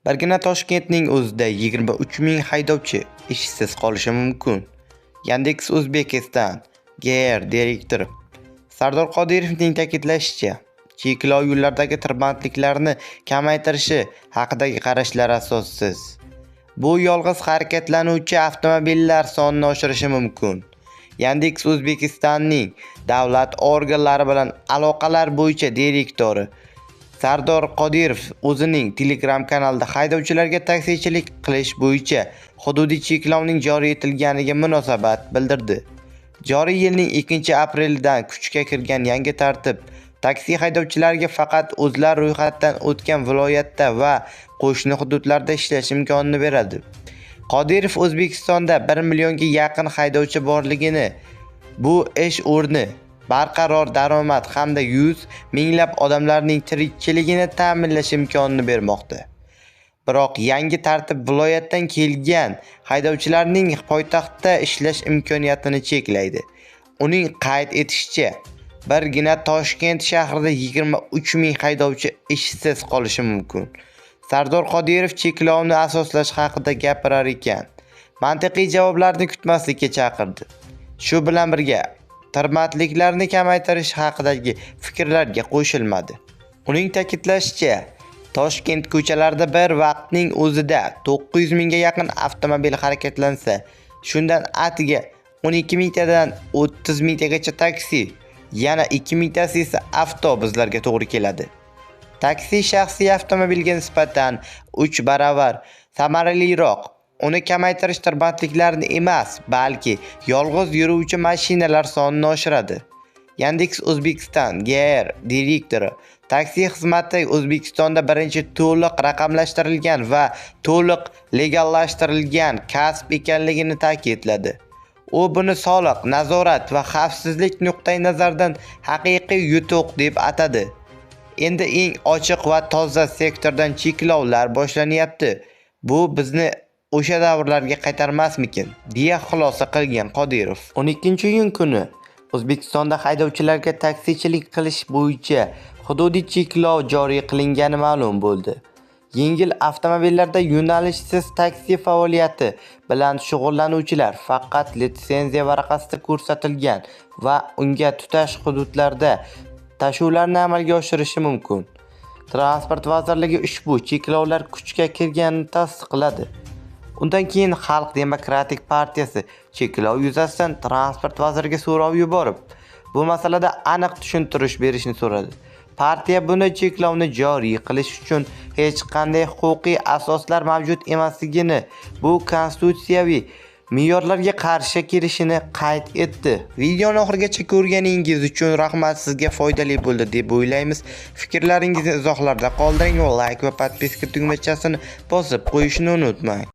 Birgina Toshkentning o'zida 23 ming haydovchi ishsiz qolishi mumkin. Yandex Uzbekistan GR direktori Sardor Qodirovning ta'kidlashicha, cheklov yo'llardagi tirbandliklarni kamaytirishi haqidagi qarashlar asossiz. Bu yolg'iz harakatlanuvchi avtomobillar sonini oshirishi mumkin. Yandex Uzbekistonning davlat organlari bilan aloqalar bo'yicha direktori Sardor Qodirov o'zining Telegram kanalida haydovchilarga taksichilik qilish bo'yicha hududiy cheklovning joriy etilganiga munosabat bildirdi. Joriy yilning 2-aprelidan kuchga kirgan yangi tartib taksi haydovchilariga faqat o'zlari ro'yxatdan o'tgan viloyatda va qo'shni hududlarda ishlash imkonini beradi. Qodirov O'zbekistonda 1 millionga yaqin haydovchi borligini, bu ish o'rni, barqaror daromad hamda 100 minglab odamlarning tirikchiligini ta'minlash imkonini bermoqda. Biroq yangi tartib viloyatdan kelgan haydovchilarning poytaxtda ishlash imkoniyatini cheklaydi. Uning qayd etishicha, birgina Toshkent shahrida 23 ming haydovchi ishsiz qolishi mumkin. Sardor Qodirov cheklovni asoslash haqida gapirar ekan, mantiqiy javoblarni kutmaslikka chaqirdi. Shu bilan birga tirbandliklarni kamaytirish haqidagi fikrlarga qo'shilmadi. Uning ta'kidlashicha, Toshkent ko'chalarida bir vaqtning o'zida 900 mingga yaqin avtomobil harakatlansa, shundan atiga 12 mingtadan 30 mingtagacha taksi, yana 2 mingtasi esa avtobuslarga to'g'ri keladi. Taksi shaxsiy avtomobilga nisbatan 3 baravar samaraliroq. Uni kamaytirish tirbandliklarni emas, balki yolg'iz yuruvchi mashinalar sonini oshiradi. Yandex Uzbekistan GR direktori taksi xizmati O'zbekistonda birinchi to'liq raqamlashtirilgan va to'liq legallashtirilgan kasb ekanligini ta'kidladi. U buni soliq, nazorat va xavfsizlik nuqtai nazaridan haqiqiy yutuq deb atadi. Endi eng ochiq va toza sektordan cheklovlar boshlanyapti. Bu bizni o'sha davrlarga qaytarmasmikin, deya xulosa qilgan Qodirov. 12-iyun kuni O'zbekistonda haydovchilarga taksichilik qilish bo'yicha hududiy cheklov joriy qilingani ma'lum bo'ldi. Yengil avtomobillarda yo'nalishsiz taksi faoliyati bilan shug'ullanuvchilar faqat litsenziya varaqasida ko'rsatilgan va unga tutash hududlarda tashuvlarni amalga oshirishi mumkin. Transport vazirligi ushbu cheklovlar kuchga kirganini tasdiqladi. Undan keyin Xalq demokratik partiyasi cheklov yuzasidan transport vaziriga so'rov yuborib, bu masalada aniq tushuntirish berishni so'radi. Partiya buni cheklovni joriy qilish uchun hech qanday huquqiy asoslar mavjud emasligini, bu konstitutsiyaviy me'yorlarga qarshi kelishini qayd etdi. Videoni oxirigacha ko'rganingiz uchun rahmat, sizga foydali bo'ldi deb o'ylaymiz. Fikrlaringizni izohlarda qoldiring va like va podpiska tugmachasini bosib qo'yishni unutmang.